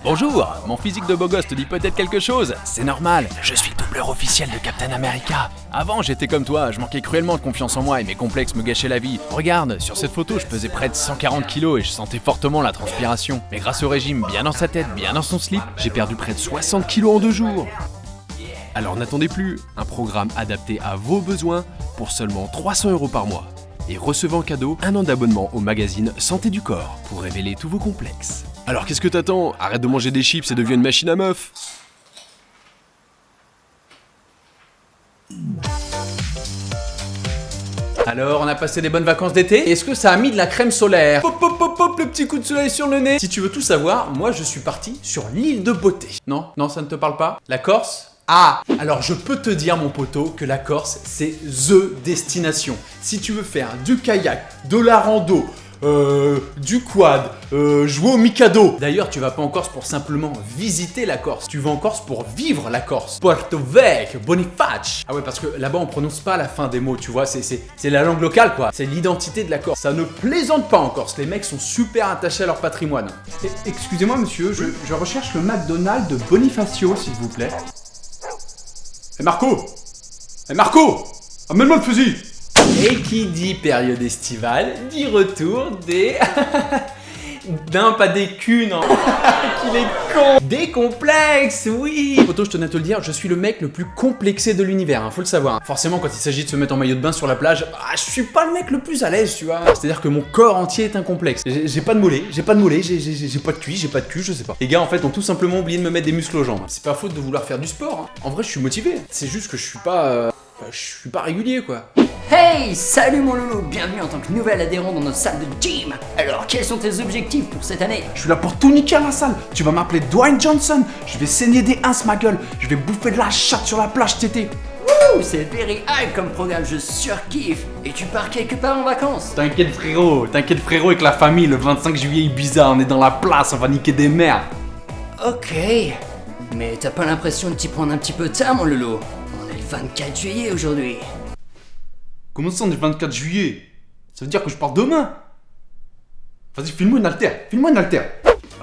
Bonjour, mon physique de beau gosse te dit peut-être quelque chose. C'est normal, je suis le doubleur officiel de Captain America. Avant, j'étais comme toi, je manquais cruellement de confiance en moi et mes complexes me gâchaient la vie. Regarde, sur cette photo, je pesais près de 140 kilos et je sentais fortement la transpiration. Mais grâce au régime, bien dans sa tête, bien dans son slip, j'ai perdu près de 60 kilos en 2 jours. Alors n'attendez plus, un programme adapté à vos besoins pour seulement 300 € par mois. Et recevez en cadeau un an d'abonnement au magazine Santé du Corps pour révéler tous vos complexes. Alors qu'est-ce que t'attends? Arrête de manger des chips et deviens une machine à meuf. Alors, on a passé des bonnes vacances d'été. Est-ce que ça a mis de la crème solaire? Pop, pop, pop, pop, le petit coup de soleil sur le nez. Si tu veux tout savoir, moi je suis parti sur l'île de beauté. Non, ça ne te parle pas? La Corse? Ah, alors je peux te dire mon poteau que la Corse c'est THE destination. Si tu veux faire du kayak, de la rando, du quad, jouer au Mikado. D'ailleurs, tu vas pas en Corse pour simplement visiter la Corse. Tu vas en Corse pour vivre la Corse. Porto Vecchio, Boniface. Ah ouais, parce que là-bas on prononce pas la fin des mots, tu vois. C'est la langue locale quoi. C'est l'identité de la Corse. Ça ne plaisante pas en Corse. Les mecs sont super attachés à leur patrimoine. Excusez-moi monsieur, je recherche le McDonald's de Bonifacio s'il vous plaît. Marco, amène-moi le fusil. Et qui dit période estivale, dit retour des... Non, pas des culs, non. Qu'il est con. Des complexes, oui. Poto, je tenais à te le dire, je suis le mec le plus complexé de l'univers, hein, faut le savoir. Forcément, quand il s'agit de se mettre en maillot de bain sur la plage, je suis pas le mec le plus à l'aise, tu vois. C'est-à-dire que mon corps entier est un complexe. J'ai pas de mollet, j'ai pas de cuisse, j'ai pas de cul, je sais pas. Les gars, en fait, ont tout simplement oublié de me mettre des muscles aux jambes. C'est pas faute de vouloir faire du sport, hein. En vrai, je suis motivé. C'est juste que je suis pas régulier, quoi. Hey, salut mon loulou, bienvenue en tant que nouvel adhérent dans notre salle de gym. Alors, quels sont tes objectifs pour cette année? Je suis là pour tout niquer à la salle. Tu vas m'appeler Dwayne Johnson. Je vais saigner des ins ma gueule. Je vais bouffer de la chatte sur la plage tété. Wouh, c'est very hype comme programme, je surkiffe. Et tu pars quelque part en vacances? T'inquiète frérot avec la famille, le 25 juillet Ibiza, on est dans la place, on va niquer des mères. Ok, mais t'as pas l'impression de t'y prendre un petit peu tard mon loulou? On est le 24 juillet aujourd'hui. Comment ça on est le 24 juillet? Ça veut dire que je pars demain? Vas-y, file-moi une haltère.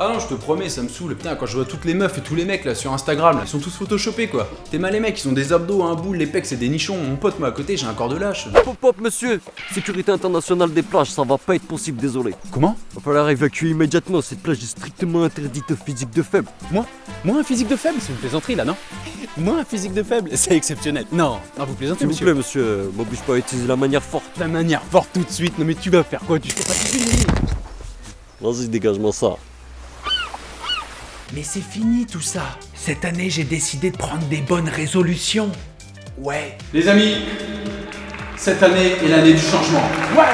Ah non, je te promets, ça me saoule. Putain, quand je vois toutes les meufs et tous les mecs là sur Instagram, là, ils sont tous photoshopés quoi. T'es mal les mecs, ils ont des abdos, un boule, les pecs, c'est des nichons. Mon pote, moi à côté, j'ai un corps de lâche. Pop, monsieur, sécurité internationale des plages, ça va pas être possible, désolé. Comment? Va falloir évacuer immédiatement, cette plage est strictement interdite aux physiques de faible. Moi un physique de faible? C'est une plaisanterie là, non? Moi un physique de faible? C'est exceptionnel. Non, vous plaisantez S'il vous monsieur. plaît, monsieur, m'oblige pas à utiliser la manière forte. La manière forte tout de suite. Non mais tu vas faire quoi? Tu fais pas toute une minute. Vas-y, dégage-moi ça. Mais c'est fini tout ça. Cette année, j'ai décidé de prendre des bonnes résolutions. Ouais. Les amis, cette année est l'année du changement. Ouais.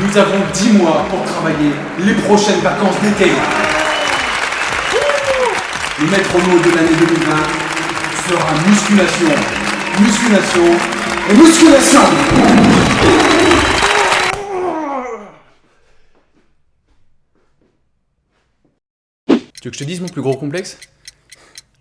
Nous avons 10 mois pour travailler les prochaines vacances d'été. Le maître mot de l'année 2020 sera musculation et musculation. Tu veux que je te dise mon plus gros complexe?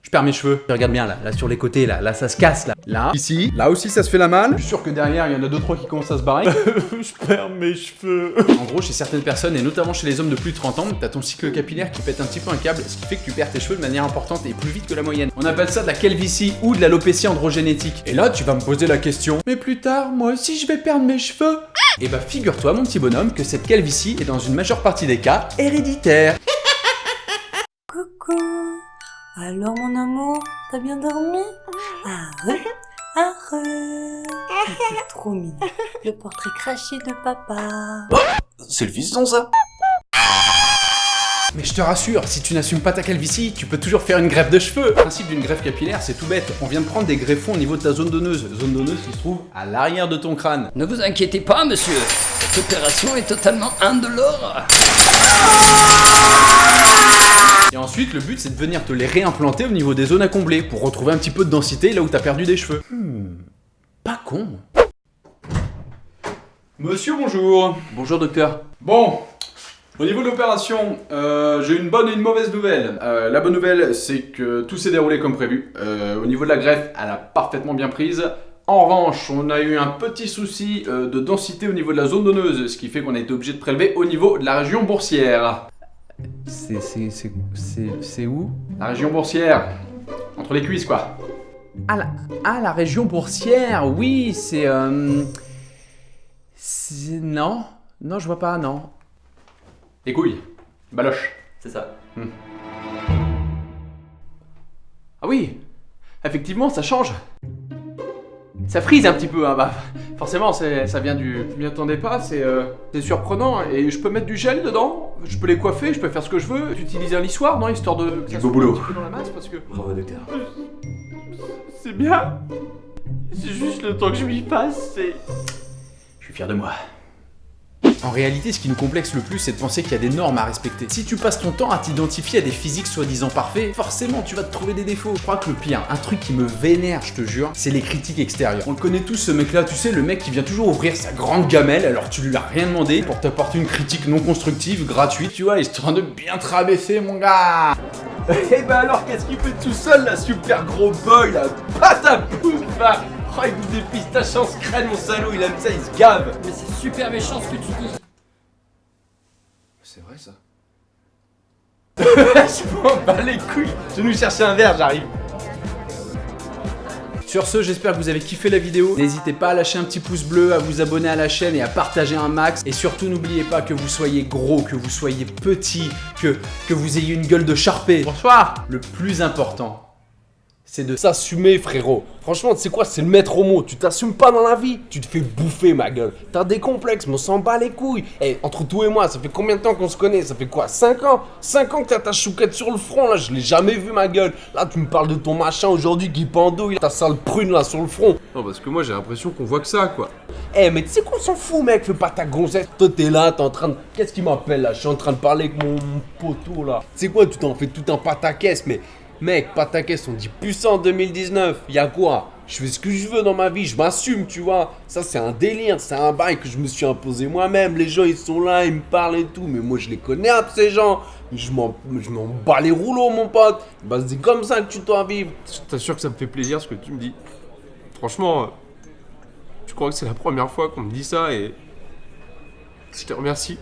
Je perds mes cheveux. Regarde bien là sur les côtés là ça se casse là. Là, ici, là aussi ça se fait la malle. Je suis sûr que derrière il y en a 2-3 qui commencent à se barrer. Je perds mes cheveux. En gros, chez certaines personnes et notamment chez les hommes de plus de 30 ans, t'as ton cycle capillaire qui pète un petit peu un câble, ce qui fait que tu perds tes cheveux de manière importante et plus vite que la moyenne. On appelle ça de la calvitie ou de l'alopécie androgénétique. Et là, tu vas me poser la question, mais plus tard, moi aussi je vais perdre mes cheveux. Et bah figure-toi mon petit bonhomme que cette calvitie est dans une majeure partie des cas héréditaire. Coucou. Alors mon amour, t'as bien dormi? Arrête. T'es trop mignon. Le portrait craché de papa. C'est le fiston ça. Mais je te rassure, si tu n'assumes pas ta calvitie, tu peux toujours faire une greffe de cheveux. Le principe d'une greffe capillaire, c'est tout bête. On vient de prendre des greffons au niveau de ta zone donneuse. Zone donneuse qui se trouve à l'arrière de ton crâne. Ne vous inquiétez pas monsieur, cette opération est totalement indolore. Et ensuite, le but, c'est de venir te les réimplanter au niveau des zones à combler pour retrouver un petit peu de densité là où t'as perdu des cheveux. Pas con. Monsieur, bonjour. Bonjour, docteur. Bon, au niveau de l'opération, j'ai une bonne et une mauvaise nouvelle. La bonne nouvelle, c'est que tout s'est déroulé comme prévu. Au niveau de la greffe, elle a parfaitement bien prise. En revanche, on a eu un petit souci de densité au niveau de la zone donneuse, ce qui fait qu'on a été obligé de prélever au niveau de la région boursière. C'est où? La région boursière. Entre les cuisses, quoi. La région boursière, oui, c'est... Non, je vois pas, non. Les couilles. Baloche. C'est ça. Ah oui, effectivement, ça change. Ça frise un petit peu, hein, bah, forcément, ça vient du... Je m'y attendais pas, c'est surprenant. Et je peux mettre du gel dedans, je peux les coiffer, je peux faire ce que je veux. J'utilise un lissoir, non, histoire de... Du beau boulot. Un petit peu dans la masse, parce que... Bravo, docteur. C'est bien. C'est juste le temps que je m'y passe, c'est... Je suis fier de moi. En réalité, ce qui nous complexe le plus, c'est de penser qu'il y a des normes à respecter. Si tu passes ton temps à t'identifier à des physiques soi-disant parfaits, forcément tu vas te trouver des défauts. Je crois que le pire, un truc qui me vénère, je te jure, c'est les critiques extérieures. On le connaît tous, ce mec-là, tu sais, le mec qui vient toujours ouvrir sa grande gamelle alors tu lui as rien demandé pour t'apporter une critique non constructive, gratuite, tu vois, histoire de bien te rabaisser, mon gars. Eh ben alors, qu'est-ce qu'il fait tout seul, là, super gros boy, là? Patapouf, là. Oh, il goûte des pistaches en crème, mon salaud, il aime ça, il se gave. Mais c'est super méchant ce que tu dis. C'est vrai, ça. Je m'en bats les couilles. Je vais nous chercher un verre, j'arrive. Sur ce, j'espère que vous avez kiffé la vidéo. N'hésitez pas à lâcher un petit pouce bleu, à vous abonner à la chaîne et à partager un max. Et surtout, n'oubliez pas que vous soyez gros, que vous soyez petit, que vous ayez une gueule de charpé. Bonsoir. Le plus important, c'est de S'assumer, frérot. Franchement, tu sais quoi, c'est le maître mot. Tu t'assumes pas dans la vie, tu te fais bouffer, ma gueule. T'as des complexes, mais on s'en bat les couilles. Eh, entre toi et moi, ça fait combien de temps qu'on se connaît? Ça fait quoi, 5 ans? 5 ans que t'as ta chouquette sur le front, là, je l'ai jamais vu, ma gueule. Là, tu me parles de ton machin aujourd'hui qui pendouille, ta sale prune, là, sur le front. Non, parce que moi j'ai l'impression qu'on voit que ça, quoi. Eh, mais tu sais qu'on s'en fout, mec, fais pas ta gonzesse. Toi, t'es là, t'es en train de... Qu'est-ce qui m'appelle, là? Je suis en train de parler avec mon poteau, là. Tu sais quoi, tu t'en fais tout un pataquès, mais... Mec, pataquès, on dit puissant 2019. Y'a quoi? Je fais ce que je veux dans ma vie, je m'assume, tu vois. Ça, c'est un délire, c'est un bail que je me suis imposé moi-même. Les gens, ils sont là, ils me parlent et tout. Mais moi, je les connais, ces gens. Je m'en bats les rouleaux, mon pote. Bah, c'est comme ça que tu dois vivre. Je t'assure que ça me fait plaisir ce que tu me dis. Franchement, je crois que c'est la première fois qu'on me dit ça et je te remercie.